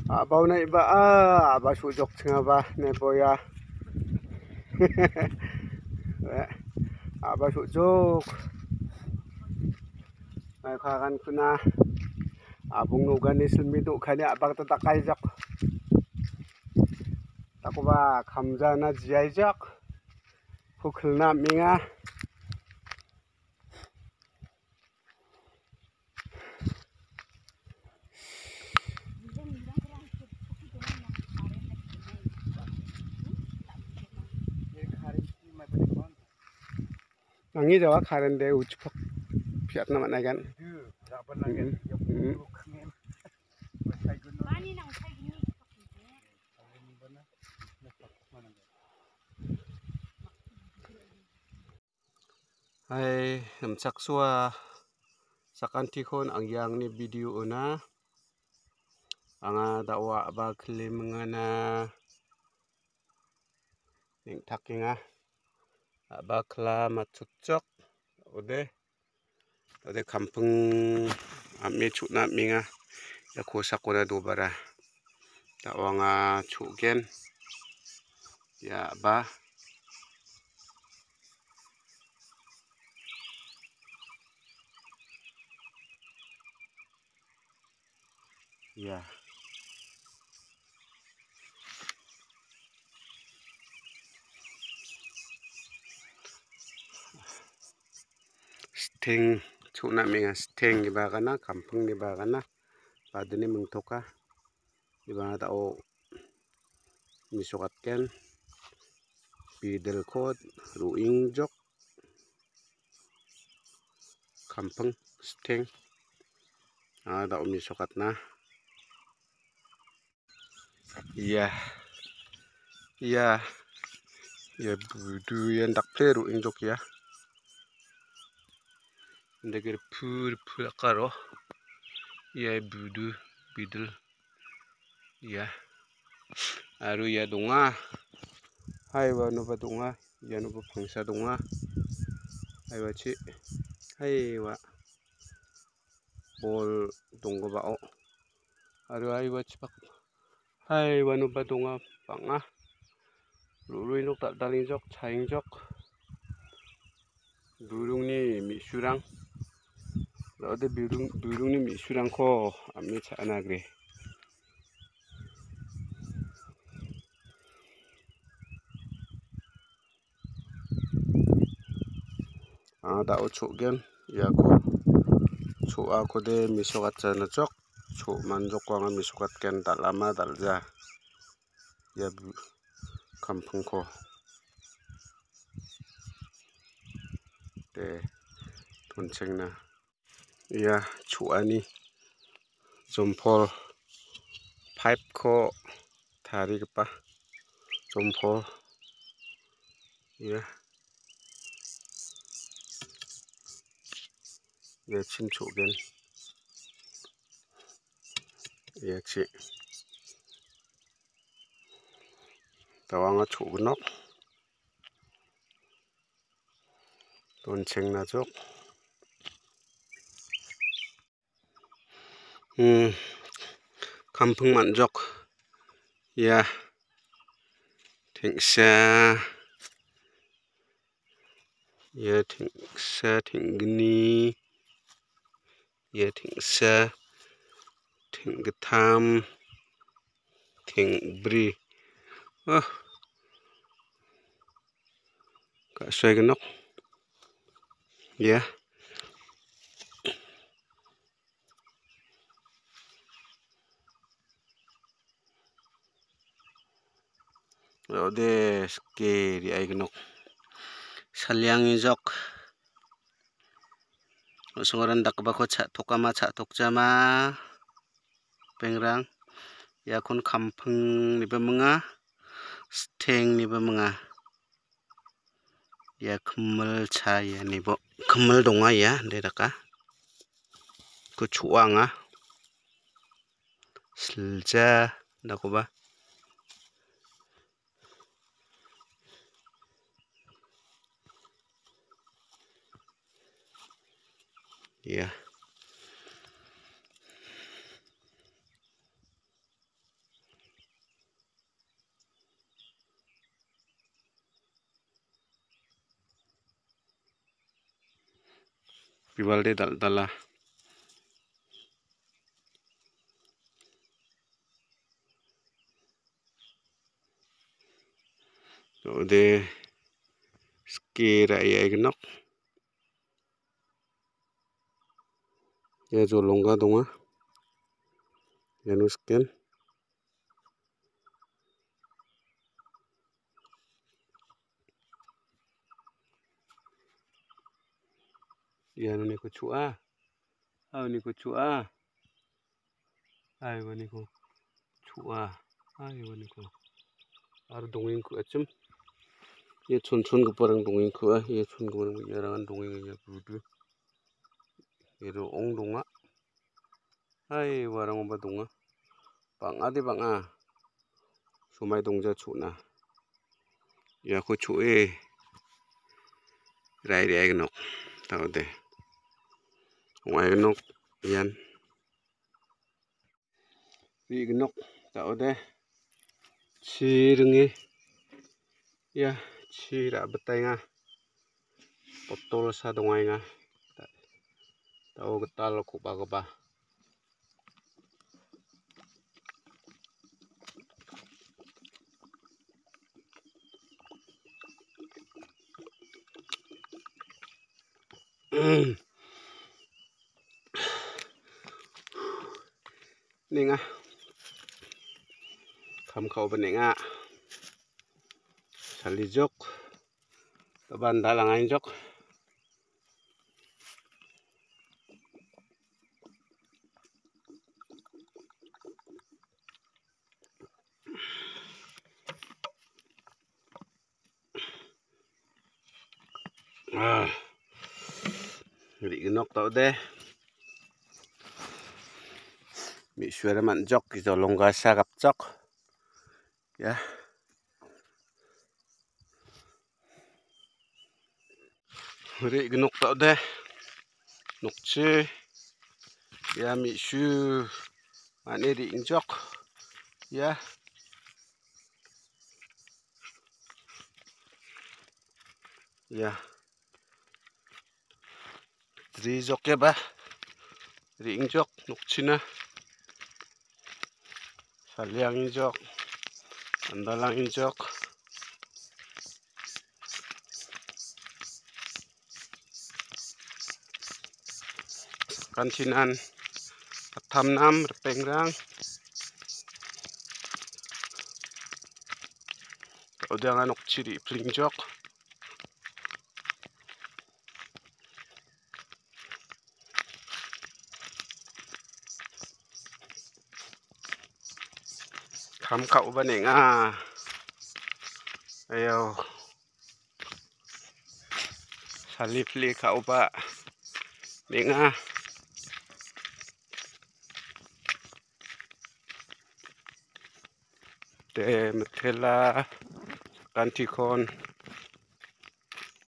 Abaw na iba aba sujok nga ba ne boya. Aba sujok. Ay kakan kuna. Abong nugan ni silmidu kani abang tatakay jak. Tako ba kamza na jiyay jak. Kukil na minga. Nangi jawa karen de ucpok piat nama nagan. Hai namsak sua sakanti kon ang yang ni video na anga dawa ba klim ngana ning takinga aba kla machucok ode kampung ami chuna minga ya kosakona dobara dawanga chugen ya ba ya steng chuna minga steng di bagana kampung di bagana padani mengtoka di bana tao misokatken bidel kod ruing jok kampung steng tao misokat na ya budu yan dakple ruing jok ya ndegir pur karo ya budu bidel ya aru ya donga hai wanu ba donga ya nu phangsa donga hai wa chi hai wa bol donggo bao aru hai wa chipak hai wanu ba donga panga lului nok tak daling jok chaing jok burung ni mi surang lode burung ni mi surang ko ami chana gre da ucu gen ya ko cu aku de misokat chana jok cu manjok ko nga misokat ken tak lama dalja ya kampung ko de tonceng na ya cu ani jompol pipe ko tari pa jompol ya cincu gen ya ci tawanga cu gnok tonceng na jok kampung manjok ya thengsa thenggeni ya thengsa thenggetam thengbri ka swai gnok ya ode ske di ai gnok salyang jok songoran dak ba ko cha tokama cha tokjama pengrang ya kon kampung ni ba mga steng ni ba mga ya kemal cha ya ni bo kemal donga ya de daka ko chuanga silja dakoba ya piwalde dal-dala de skira ya ignok ya jolongga donga ya nusken ya ni ko chua ni ko chua ai wani ko chua ai wani ko ar dongeng ku acem ye chon-chon ke parang dongeng ku ye chon ke parang yarangan dongeng ya budu ye ong donga ai warang ba donga banga de banga sumai dongja chuna ya ko chue rai rai nok tau de ngai nok yan ri nok tau de chirngi ya chira betai nga botol sa dongai nga tau getal ko ba ninga kham khau benenga salijok taban dalangan jok ri gnok tau de mi suara man jok ki jolongga sa gap jok ya ri gnok tau de nok che ya mi su mane ri jok ya ya tri jok ya ba ri jok nok china saliang jok andalang jok kanchinan atham nam pengrang udah nok ciri pling jok kham khau banenga ayo salipli khau ba nenga te methela kantikon